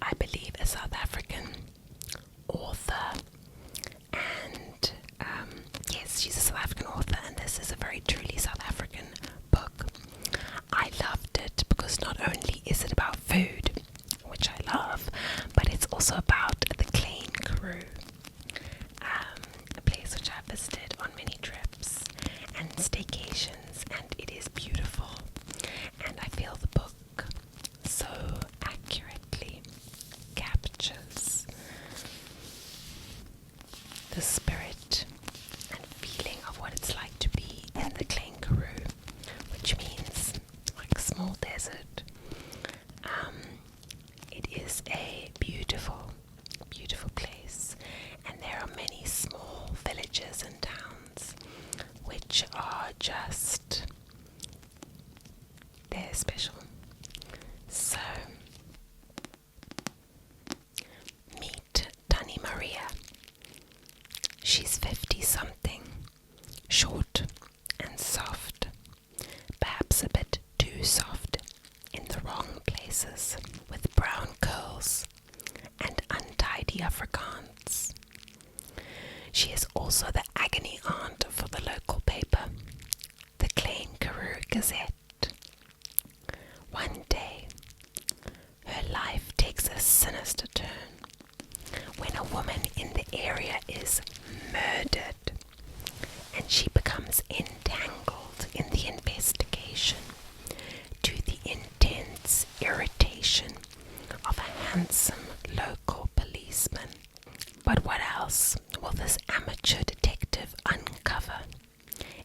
I believe, a South African author, and yes, she's a South African author, and this is a very truly South African book. I loved it because not only is it about food, which I love, but it's also about the Klein Karoo, a place which I've visited on many trips and staycations, and it is beautiful. And I feel the book so accurately captures the spirit and feeling of what it's like to be in the Klein Karoo, which means like small desert. It is a beautiful, beautiful place, and there are many small villages and towns which are just, they're special. So meet Tani Maria. She's 50 something, short and soft, perhaps a bit too soft in the wrong places, with brown curls and untidy Afrikaans. She is also the agony aunt for the local paper, the Klein Karoo Gazette. One day, her life takes a sinister turn when a woman in the area is murdered, and she becomes entangled in the investigation, to the intense irritation of a handsome local policeman. But what else will this amateur detective uncover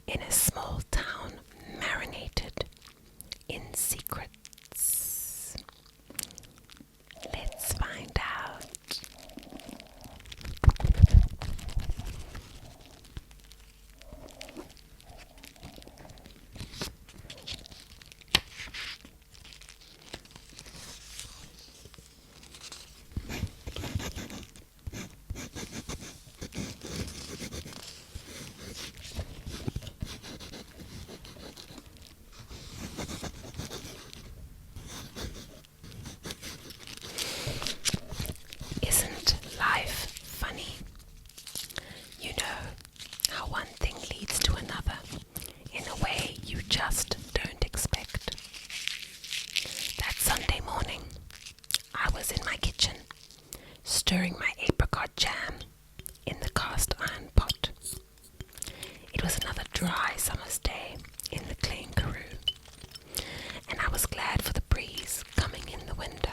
in a small town marinated in secrets? Let's find out. Isn't life funny? You know how one thing leads to another in a way you just don't expect. That Sunday morning, I was in my kitchen, stirring my apricot jam in the cast iron pot. It was another dry summer's day in the Klein Karoo, and I was glad for the breeze coming in the window.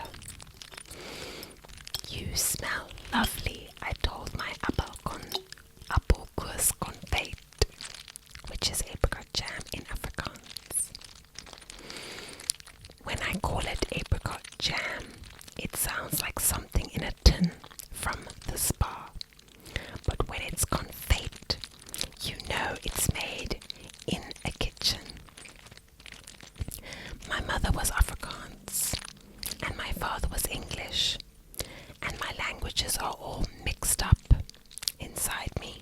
You smell lovely, I told my appelkoos confit, which is apricot jam in Afrikaans. When I call it apricot jam, it sounds like something in a tin from the spa. But when it's confit, you know it's made in a kitchen. My mother was Afrikaans, and my father was English, and my languages are all mixed up inside me.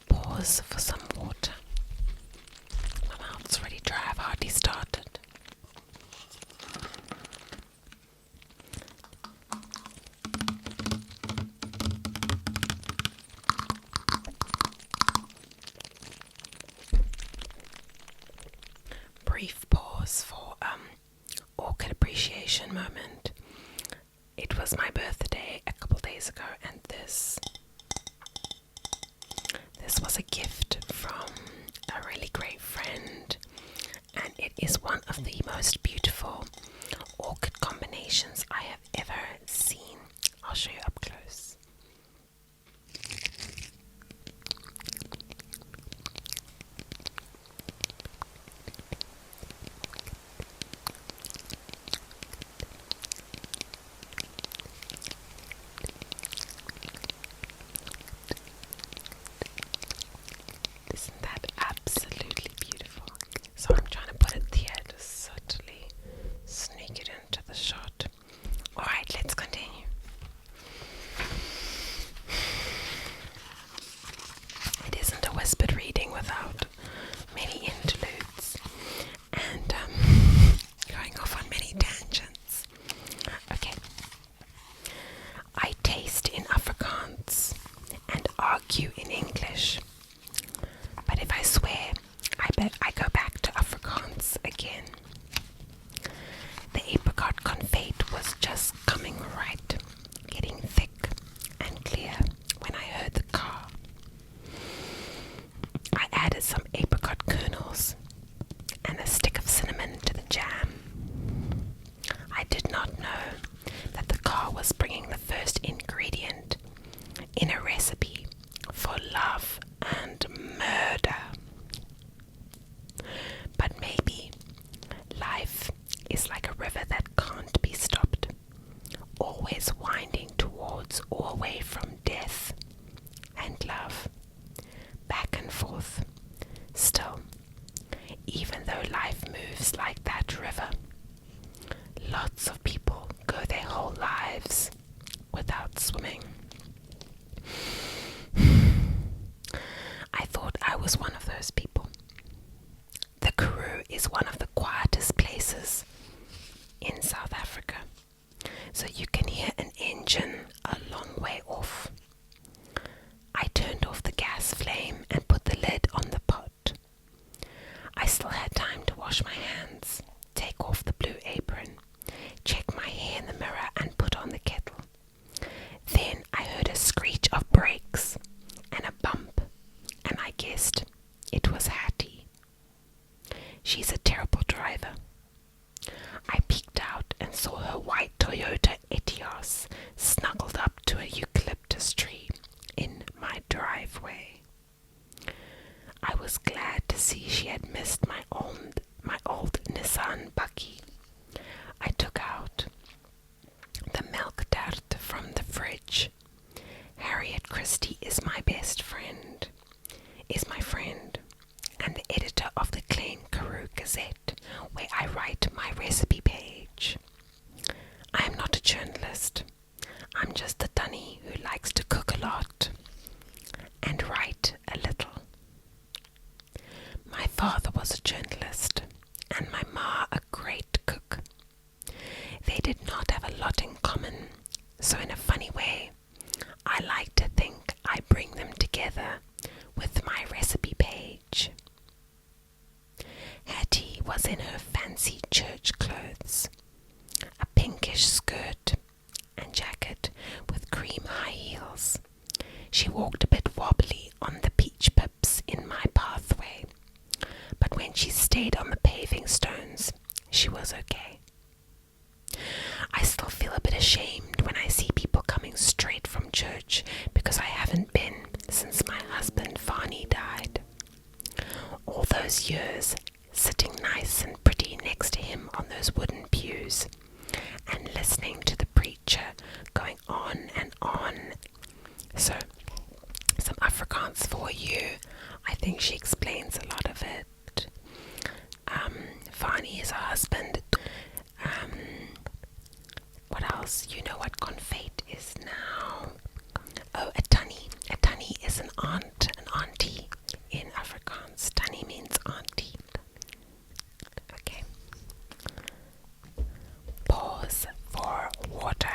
Pause for some water. My mouth's already dry, I've hardly started. Brief pause for orchid appreciation moment. It was my birthday a couple days ago, and this was a gift from a really great friend, and it is one of the most beautiful orchid combinations I have ever seen. I'll show you up close. Isn't that absolutely beautiful? So I'm trying to put it here just subtly was just coming right, getting thick and clear when I heard the car. I added some apricot kernels and a stick of cinnamon to the jam. I did not know that the car was bringing the first ingredient in a recipe for love and murder. But maybe life is like a river that can't be stopped, always winding towards or away from death and love, back and forth. Still, even though life moves like that river, lots of people go their whole lives without swimming. I thought I was one of those people. The Karoo is one of the quietest places in South Africa, so you can hear an engine a long way off. I turned off the gas flame and put the lid on the pot. I still had time to wash my hands, take off the blue apron, check my hair in the mirror and put on the kettle. Then I heard a screech of brakes and a bump, and I guessed it was Hattie. She's a terrible driver. I peeked out and saw her white Toyota Etios snuggled up to a eucalyptus tree in my driveway. I was glad to see she had missed my old Nissan Bucky. I took out the milk tart from the fridge. Harriet Christie is my friend, and the editor of the Klein Karoo Gazette, where I write my recipe page. I am not a journalist. I'm just a dunny who likes to cook a lot and write a little. My father was a journalist, and my ma a great cook. They did not have a lot in common, so in a funny way, I like to think I bring them together with my recipe page. Hattie was in her fancy church clothes, a pinkish skirt and jacket with cream high heels. She walked a bit wobbly on the peach pips in my pathway, but when she stayed on the paving stones, she was okay. I still feel a bit ashamed when I see people coming straight from church because I haven't been since my husband Fani died. All those years sitting nice and pretty next to him on those wooden pews and listening to the preacher going on and on. So, some Afrikaans for you. I think she explains a lot of it. Fani is her husband. What else? You know what confate is now. Oh, a tannie. A tannie is an aunt, an auntie in Afrikaans. Tannie means auntie. Okay. Pause for water.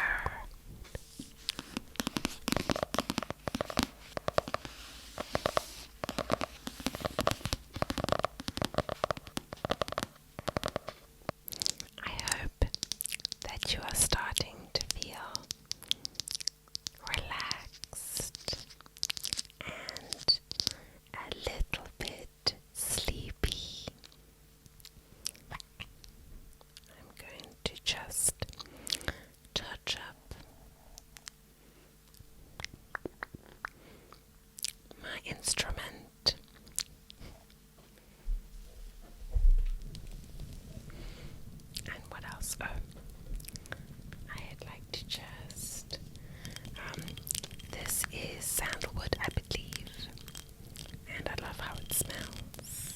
I hope that you are starting to feel relaxed and a little bit sleepy. I'm going to just touch up my instrument. And what else? Oh, I'd like to just, this is sandalwood, I believe, and I love how it smells.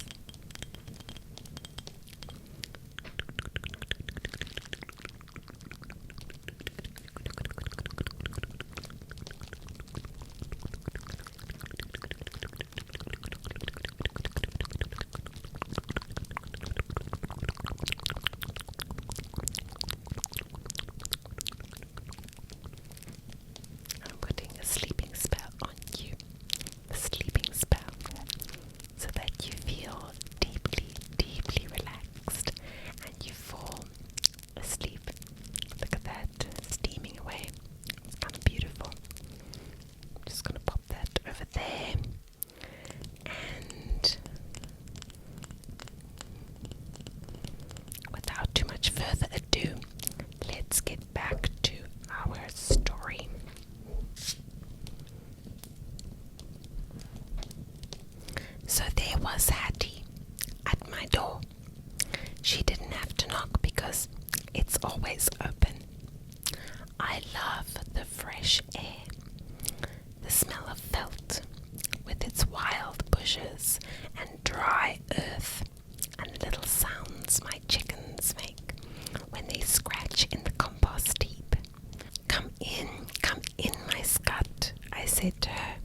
let's get back to our story. So there was Hattie at my door. She didn't have to knock because it's always open. I love the fresh air, the smell of felt with its wild bushes and dry earth, and little sounds my chickens make when they scratch in the compost heap. Come in, my scut, I said to her.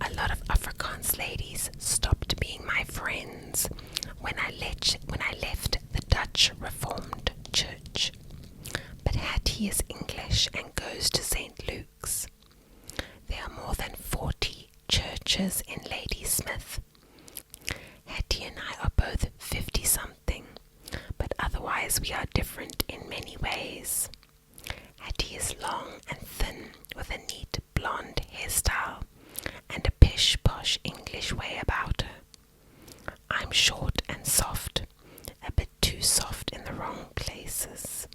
A lot of Afrikaans ladies stopped being my friends when I left the Dutch Reformed Church. But Hattie is English and goes to St. Luke's. There are more than 40 churches in Ladysmith. Hattie and I are both 50-something, but otherwise we are different in many ways. Hattie is long and thin with a neat blonde hairstyle and a pish-posh English way about her. I'm short and soft, a bit too soft in the wrong places.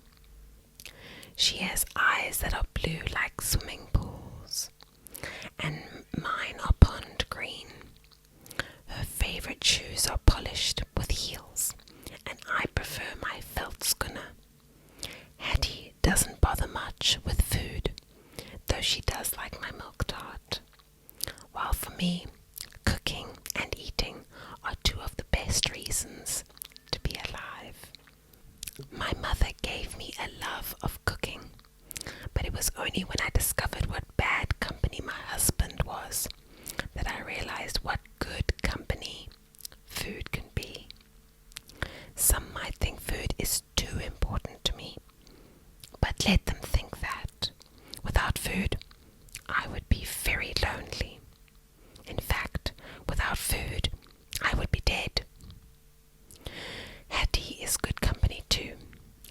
She has eyes that are blue like swimming pools, and mine are pond green. Her favorite shoes are polished with heels, and I prefer my felt schooner. Hattie doesn't bother much with food, though she does like my milk tart. While for me, cooking and eating are two of the best reasons to be alive. My mother gave me a love of cooking, but it was only when I discovered what bad company my husband was that I realized what good company food can be. Some might think food is too important to me, but let them think that. Without food, I would be very lonely. In fact, without food, I would be dead. Hattie is good company too,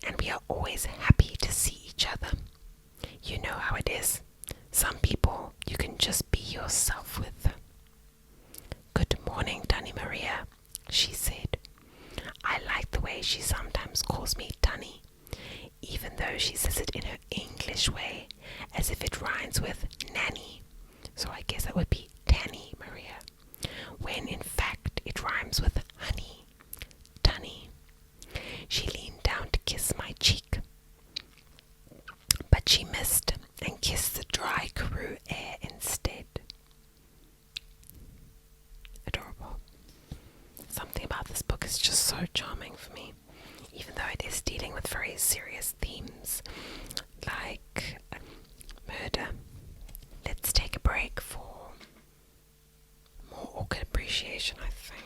and we are always happy to see each other. You know how it is. Some people you can just be yourself with. Good morning, Dunny Maria, she said. I like the way she sometimes calls me Dunny, even though she says it in her English way, as if it rhymes with nanny. So I guess that would be Tanny Maria, when in fact it rhymes with honey, Dunny. She leaned down to kiss my cheek, but she missed and kissed the dry Karoo air instead. Adorable. Something about this book is just so charming for me, even though it is dealing with very serious themes like murder. Let's take a break for more orchid appreciation, I think.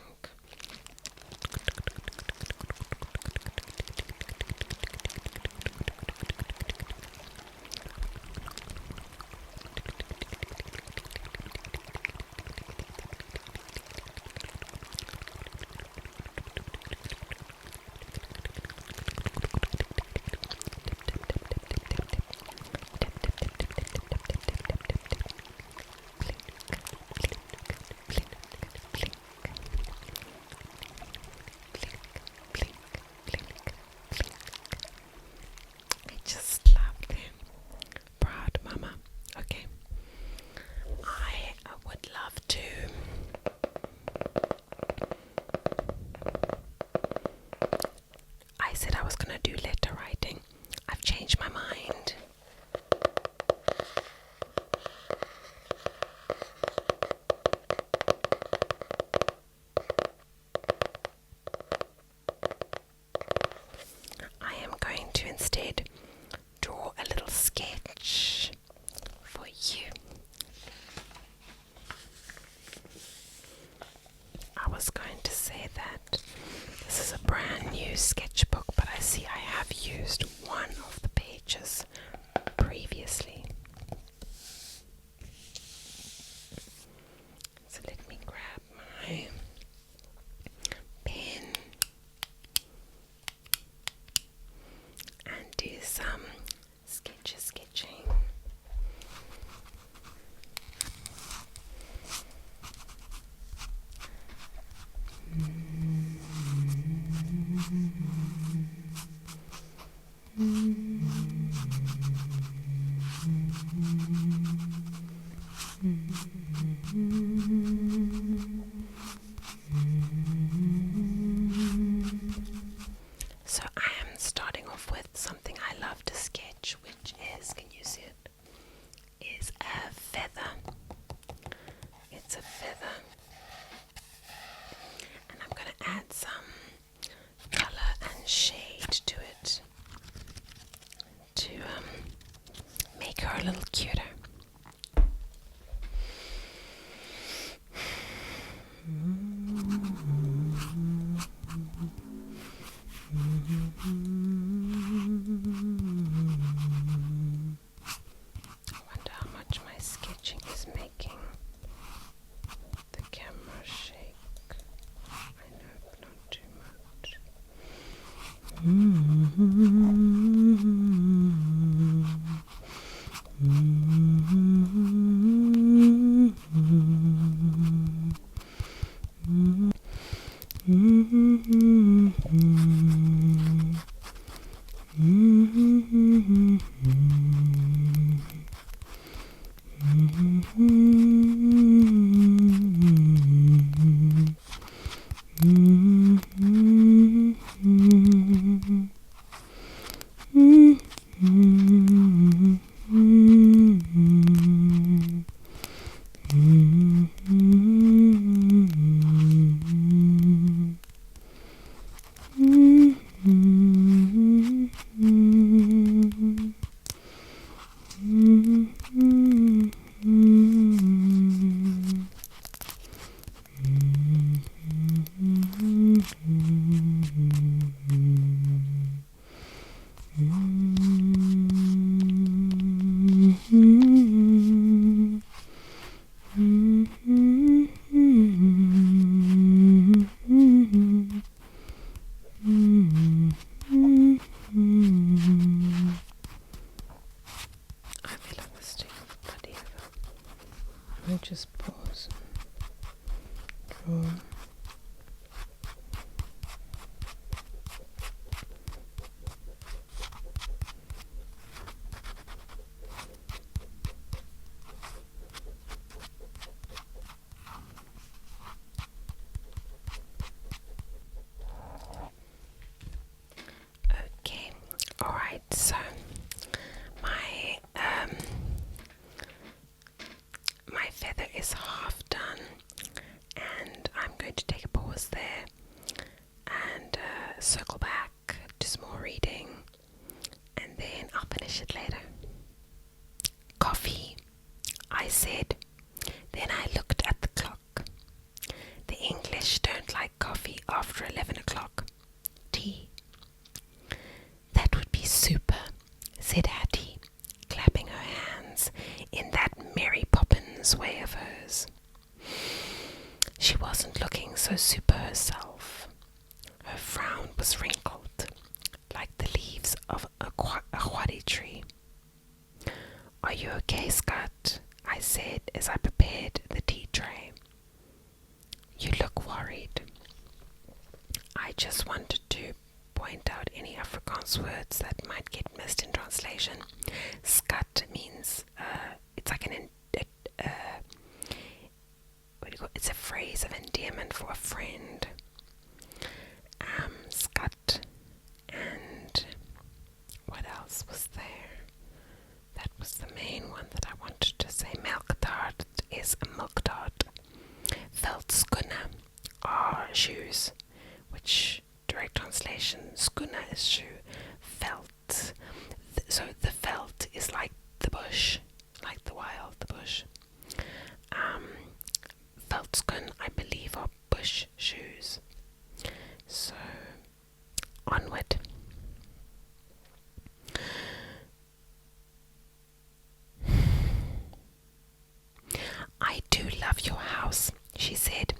Instead, draw a little sketch for you. I was going to say that this is a brand new sketchbook, but I see I have used one of the pages previously. So let me grab my pen and do some sketching. feel like this takes bloody ever. I just pause. Draw. Okay, alright, so my feather is half done, and I'm going to take a pause there and circle back, do some more reading, and then I'll finish it later. Coffee, I said. Then I looked at the clock. The English don't like coffee after 11 o'clock. Tea. That would be super, said Hattie, clapping her hands in that Mary Poppins way of hers. She wasn't looking so super herself. Her frown was wrinkled, like the leaves of a wadi tree. Are you okay, Scott? I said as I prepared the tea tray. You look worried. I just wanted to point out any Afrikaans words that might get missed in translation. Skat means it's like it's a phrase of endearment for a friend. Skat, and what else was there? That was the main one that I wanted to say. Milk tart is a milk tart. Veldskoene are shoes, which direct translation, skoene is shoe. Veld, so the veld is like the bush, like the wild, the bush. Veldskoen, I believe, are bush shoes. So, onward. I do love your house, she said,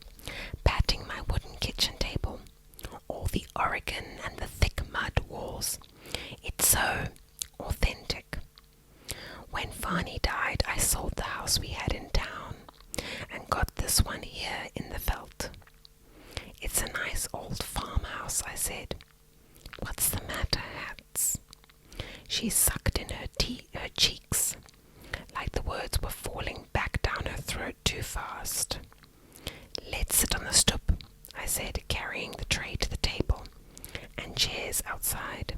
patting my wooden kitchen table. All the Oregon and the thick mud walls. It's so authentic. When Fani died, I sold the house we had in town and got this one here in the veld. It's a nice old farmhouse, I said. What's the matter, Hats? She sucked in her cheeks, like the words were falling back down her throat too fast. Let's sit on the stoep, I said, carrying the tray to the table and chairs outside.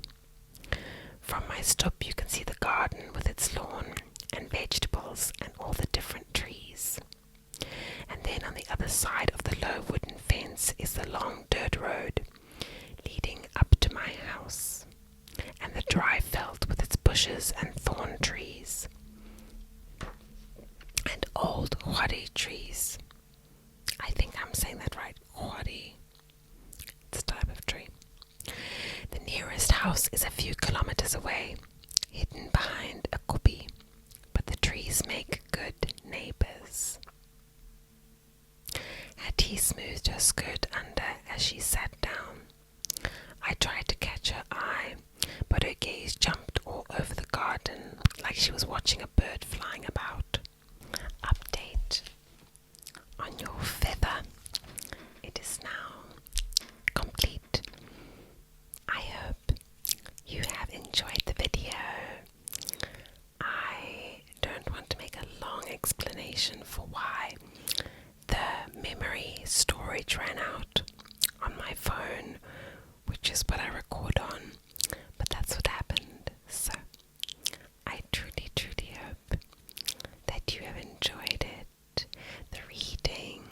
From my stoep you can see the garden with its lawn and vegetables and all the different trees. And then on the other side of the low wooden fence is the long dirt road leading up to my house, and the dry veld with its bushes and thorn trees and old wadi trees. I think I'm saying that right, wadi. It's a type of tree. The nearest house is a few kilometers away, hidden behind a koppie, but the trees make good neighbors. Hattie smoothed her skirt under as she sat down. I tried to catch her eye, but her gaze jumped all over the garden like she was watching a bird flying about. Update on your feather. It is now complete. I hope you have enjoyed explanation for why the memory storage ran out on my phone, which is what I record on, but that's what happened. So I truly, truly hope that you have enjoyed it, the reading.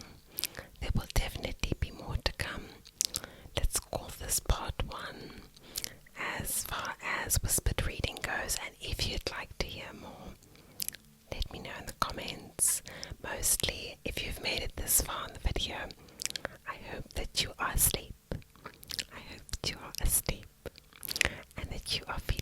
There will definitely be more to come. Let's call this part 1 as far as whispered reading goes, and if you'd like to hear more, let me know in the comments. Mostly, if you've made it this far in the video, I hope that you are asleep. I hope that you are asleep and that you are feeling